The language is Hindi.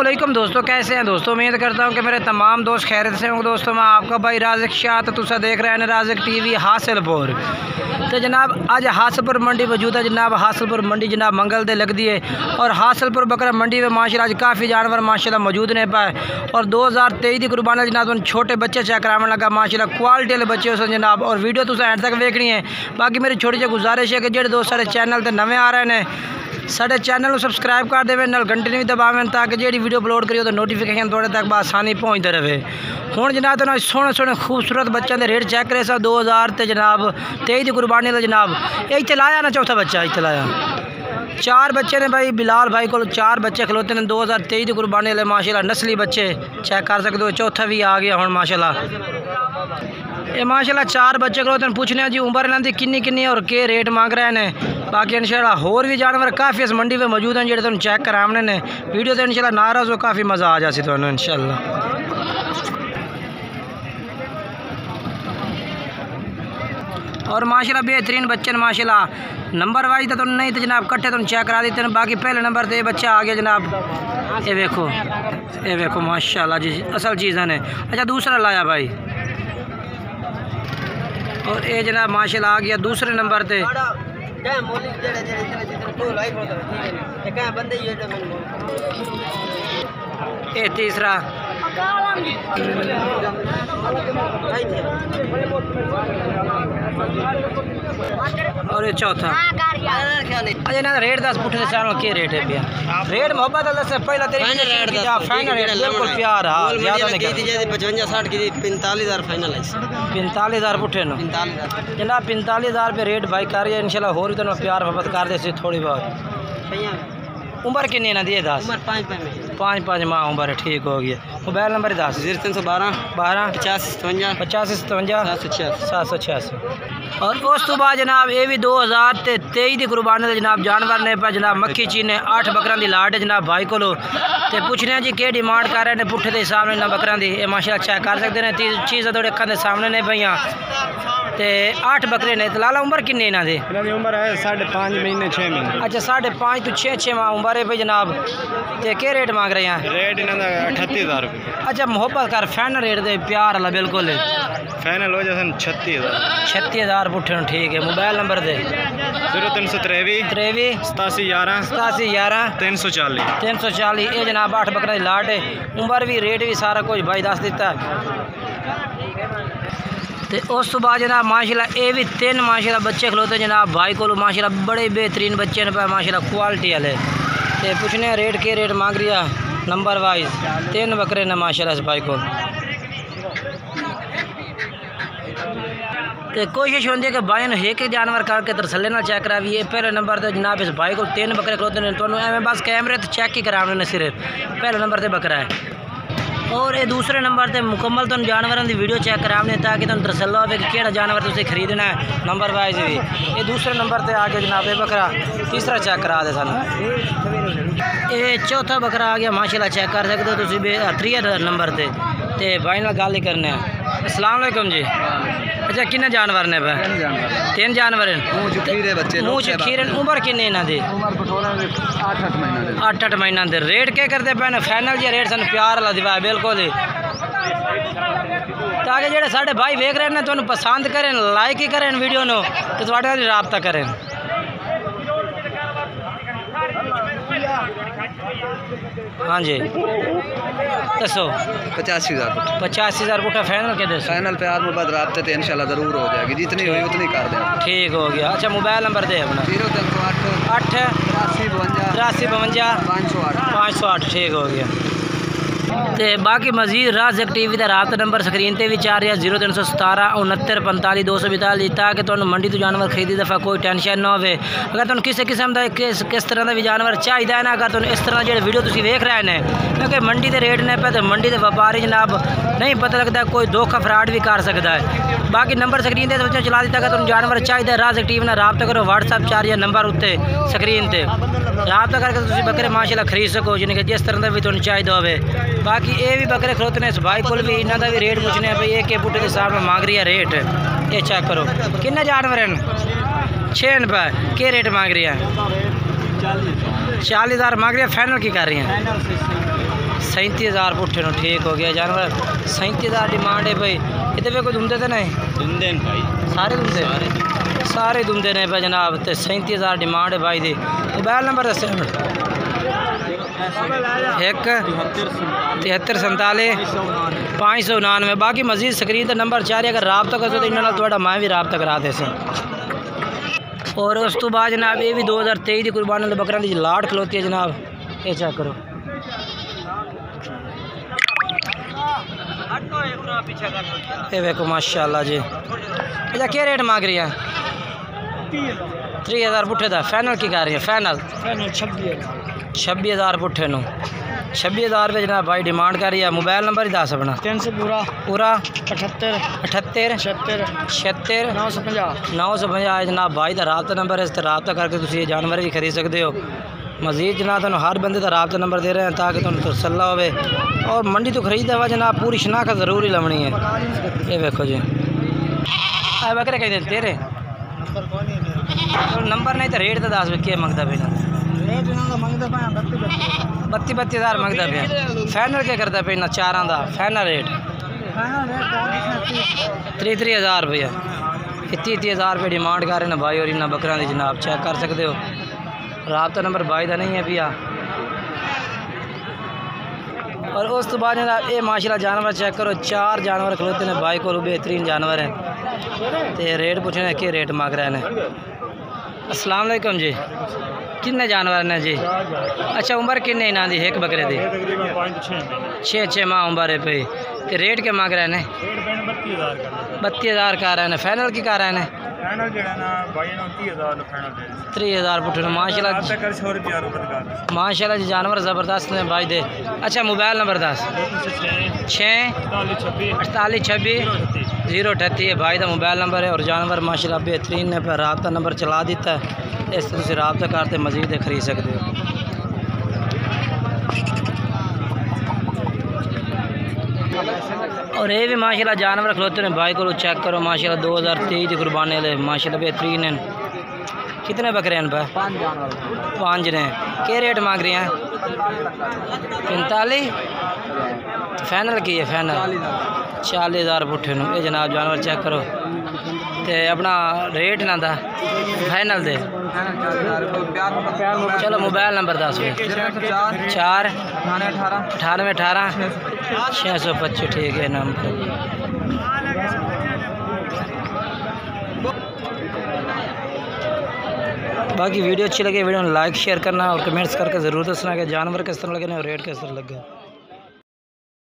अस्सलामुअलैकुम दोस्तों, कैसे हैं दोस्तों। उम्मीद करता हूं कि मेरे तमाम दोस्त खैरियत से होंगे। दोस्तों मैं आपका भाई राज़िक शाह, तो तुसा देख रहे हैं राज़िक टीवी हासिलपुर। तो जनाब अज हासिलपुर मंडी मौजूद है। जनाब हासिलपुर मंडी जनाब मंगल दे लगती है और हासिलपुर बकरा मंडी में माशाल्लाह आज काफ़ी जानवर माशाल्लाह मौजूद ने पाए। और 2023 की कुर्बानी जनाब छोटे बच्चे चेक कराने लगा माशाल्लाह क्वालिटी वाले बच्चे उस जनाब। और वीडियो तुम एंड तक देखनी है। बाकी मेरी छोटी सी गुजारिश है कि जो दोस्त सारे चैनल पर नवे आ रहे हैं साढ़े चैनल को सबसक्राइब कर देवे, नाल घंटे भी दबावें ताकि जी वीडियो अपलोड करियो तो नोटिफिकेशन थोड़े तक आसानी पहुँचते रहे। हुण जनाब तो सोहने सोहने खूबसूरत बच्चों के रेट चेक करे 2000 ते जनाब 23 की कुर्बानी जनाब ये इतने लाया ना चौथा बच्चा इतने लाया। 4 बच्चे ने भाई बिलाल भाई को 4 बच्चे खलोते हैं 2023 की कुर्बानी वाले माशाल्लाह नस्ली बच्चे चेक कर सकते हो। चौथा भी आ गया हूँ माशाल्लाह। ये माशाल्लाह 4 बच्चे खलोते हैं। पूछने जी उम्र इन्हों की किन्नी किन्नी और के रेट मांग रहे हैं। बाकी इंशाल्लाह होर भी जानवर काफ़ी इस मंडी में मौजूद हैं जो तुम चेक कराने ने। वीडियो तो इंशाल्लाह नाराज़ हो काफ़ी मज़ा आ जासी तो इंशाल्लाह। और माशाल्लाह बेहतरीन बच्चे माशाल्लाह नंबर वाइज तो नहीं तो जनाब कट्ठे तुम चेक करा देते हैं। बाकी पहले नंबर तो ये बच्चा आ गया जनाब। ये देखो माशाल्लाह जी असल चीज़ें ने। अच्छा दूसरा लाया भाई और ये जनाब माशाल्लाह आ गया दूसरे नंबर पे। ये तीसरा और ये चौथा। अजय ना रेट 10 पुठे चारों के रेट है भैया। रेट मोहब्बत अल्लाह से पहला तेरी फाइनल रेट बिल्कुल प्यार हां ज्यादा नहीं की 55 60 की 45000 फाइनल है। 45000 पुठे नो जनाब 45000 पे रेट भाई कर इंशाल्लाह होर तो प्यार मोहब्बत कर दे थोड़ी बहुत। उम्र कितनी ना दिए 10 5 माह उम्र ठीक हो गया। Mobile number 10 0312 12 85 57 786। और उस तो बाद जनाब ये भी 2023 की कुर्बानी जनाब जानवर ने पर जनाब मक्खी चीने 8 बकरा की लाट है जनाब भाई को। तो पूछने जी के डिमांड कर रहे हैं पुट्ठे के हिसाब ने बकरा की। ये माशाल्लाह चेक कर सकते हैं। चीज़ थोड़े अखा के सामने ने पईयां ते 8 बकरे ने। लाला उम्र किन्नी इन्हों की उम्र है 5.5 महीने 6 महीने। अच्छा 5.5 तो 6 माह उम्र है भाई जनाब। तो क्या रेट मांग रहे हैं? रेट इन्होंने 38000 रुपये। अच्छा मोहब्बत कर फाइनल रेट दे प्यार वाला बिल्कुल फाइनल हो जाए 36000 पुट्ठे ठीक है। मोबाइल नंबर दे 0323 87 11 340। ये जनाब 8 बकरा की लाट है। उम्र भी रेट भी सारा कुछ भाई दस दिता है। तो उस तो बाद जनाब माशाल्लाह ये भी 3 माशाल्लाह बच्चे खलोते जनाब भाई को माशाल्लाह बड़े बेहतरीन बच्चे ने माशाल्लाह क्वालिटी वाले। तो पूछने रेट के रेट मांग रही है नंबर वाइज 3 बकरे ने माशाल्लाह इस भाई को। तो कोशिश होती है कि भाई ने एक जानवर करके तसल्ली ना चेक करा भी। पहले नंबर तो जनाब इस भाई को 3 बकरे खलोते हैं। तो एवं बस कैमरे तो चेक ही करा उन्होंने सिर्फ पहले नंबर पर बकरा है। और ये दूसरे नंबर पर मुकम्मल तुम जानवरों की वीडियो चेक कराने ताकि तुम तसल्ला हो कि केड़ा जानवर तुझे खरीदना है नंबर वाइज भी। ये दूसरे नंबर पर आ गया जनाब ये बकरा। तीसरा चेक करा दे सानू। ये चौथा बकरा आ गया माशाल्लाह चेक कर सकते हो तुम 3 नंबर पर। तो भाई ना गल ही करने। अस्सलाम वालेकुम जी। अच्छा किन्ने जानवर ने? 3 जानवर मूँह च खीरे। उम्र किन्नी इन्हों की? 8 महीना दे। रेट क्या करते पे फाइनल जी रेट सू प्यार वाला दिवाया बिल्कुल ही ताकि जो साढ़े भाई वेख रहे हैं तुम पसंद करें लाइक ही करें वीडियो नो तो थोड़े रबता करें। हाँ जी दसो 85,000 पुट्ठा फाइनल के दस फाइनल पे आज बाद राब्ते तो इंशाल्लाह ज़रूर हो जाएगी। जितनी हुई उतनी कर दें ठीक हो गया। अच्छा मोबाइल नंबर दे अपना 0308 83 52 508 ठीक हो गया। तो बाकी मजीद राज़िक टीवी का राबता नंबर स्क्रीन पर भी आ रहा 0317 69 45 242 ताकि तुम मंडी तो जानवर खरीदी दफ़ा कोई टेंशन ना हो। अगर तुम किसी किस्म का किस तरह का भी जानवर चाहिए है ना अगर तुम इस तरह जो वीडियो तुम वेख रहे हैं क्योंकि मंडी के रेट ने पे तो मंडी के व्यापारी जनाब नहीं पता लगता कोई धोखा फ्रॉड भी कर सकता है। बाकी नंबर स्क्रीन पर चला दिता अगर तुम जानवर चाहिए राज़िक टीवी ने राबता करो। व्हाट्सएप 4 या नंबर उत्ते स्क्रीन पर राबता करके तुम बकरे माशाल्लाह खरीद सको जिन्हें कि जिस तरह का भी तुम चाहिए हो। बाकी ये भी बकरे खलोते ने इस भाई को भी इन्हों का भी रेट पूछने भाई एक बुटे के हिसाब में मांग रही है रेट। ये चेक करो किन्ने जानवर हैं 6 रुपये के रेट मांग रही है 40,000 मांग रही है। फाइनल की कर रही हैं 37,000 पुट्ठे नो ठीक हो गया जानवर। 37,000 डिमांड है भाई। इतने पे कोई दुमदे तो नहीं? दुंदे भाई सारे दुमदे सारे दुमदे ने भाई जनाब। तो 37,000 डिमांड है भाई दी। मोबाइल नंबर दस 1 73 47 599। बाकी मजीद स्क्रीन पर नंबर चाह रहे अगर रबता करो तो इन्होंने थोड़ा मैं भी रबता करा दे सी। और उस तो बाद जनाब ये भी 2023 की कुर्बानी वाले बकरा की लाट खलोती है जनाब। ये चेक करो ये देखो माशाल्लाह जी। अच्छा क्या रेट मांग रही है? 30,000 पुट्ठे का फाइनल की कर रही है? फाइनल 26,000 पुट्ठे नो 26,000 रुपये जनाब भाई डिमांड कर रही है। मोबाइल नंबर ही दस अपना। 300 पूरा 78 78 76 76 950 950 जनाब भाई का रबता नंबर है। इस पर रबता करके तुम ये जानवर भी खरीद सकते हो। मजीद जनाब तुम हर बंदे का रबता नंबर दे रहे हैं ताकि तुम तसल्ला हो। और मंडी तो खरीदे हुआ जनाब पूरी शनाख्त ज़रूर ही लवनी है। ये देखो जी आए बकरे कहीं देते तेरे नंबर नहीं तो रेट तो दस क्या मंगता पे? 32,000 मंगता पे। फाइनल क्या करता पे ना चारां का फाइनल रेट? 33,000 रुपया। 30,000 रुपये डिमांड कर रहे हैं भाई। और इन्होंने बकरा की जनाब चेक कर सकते हो। रबता नंबर भाई का नहीं है भैया। और उस तो बाद जनाब ये माशाल्लाह जानवर चेक करो। 4 जानवर खलोते हैं भाई को बेहतरीन जानवर है। तो रेट पूछने के रेट मांग रहे हैं। अस्सलाम वालेकुम जी। कितने जानवर ने जी? अच्छा उम्र किन्ने इन्हों की एक बकरे की? 6 माह उम्र है भाई। तो रेट क्या मांग रहे हैं? 32,000 का रहे हैं। फाइनल की कर रहे हैं? 30,000 पुट्ठे माशाल्लाह जी जानवर ज़बरदस्त ने भाई दे। अच्छा मोबाइल नंबर 10 6 48 26 038 है भाई का मोबाइल नंबर है। और जानवर माशाल्लाह बेहतरीन ने पर रबता नंबर चला दिता है। इस तरह रबता करते मजीद खरीद सकते हो। और ये भी माशाल्लाह जानवर खलोते हैं भाई को चेक करो। माशाल्लाह 2023 की कुर्बानी वाले माशाल्लाह बेहतरीन हैं। कितने बकरे हैं भाई? 5 ने। क्या रेट मांग रही हैं? 45 फाइनल की है? फाइनल 40,000 पुट्ठे नो। ये जनाब जानवर चेक करो। तो अपना रेट ना था फाइनल दे। चलो मोबाइल नंबर 10 4 98 18 625 ठीक है नंबर। बाकी वीडियो अच्छी लगे वीडियो में लाइक शेयर करना और कमेंट्स करके ज़रूर दसना कि जानवर किस तरह लगे और रेट किस तरह लगे।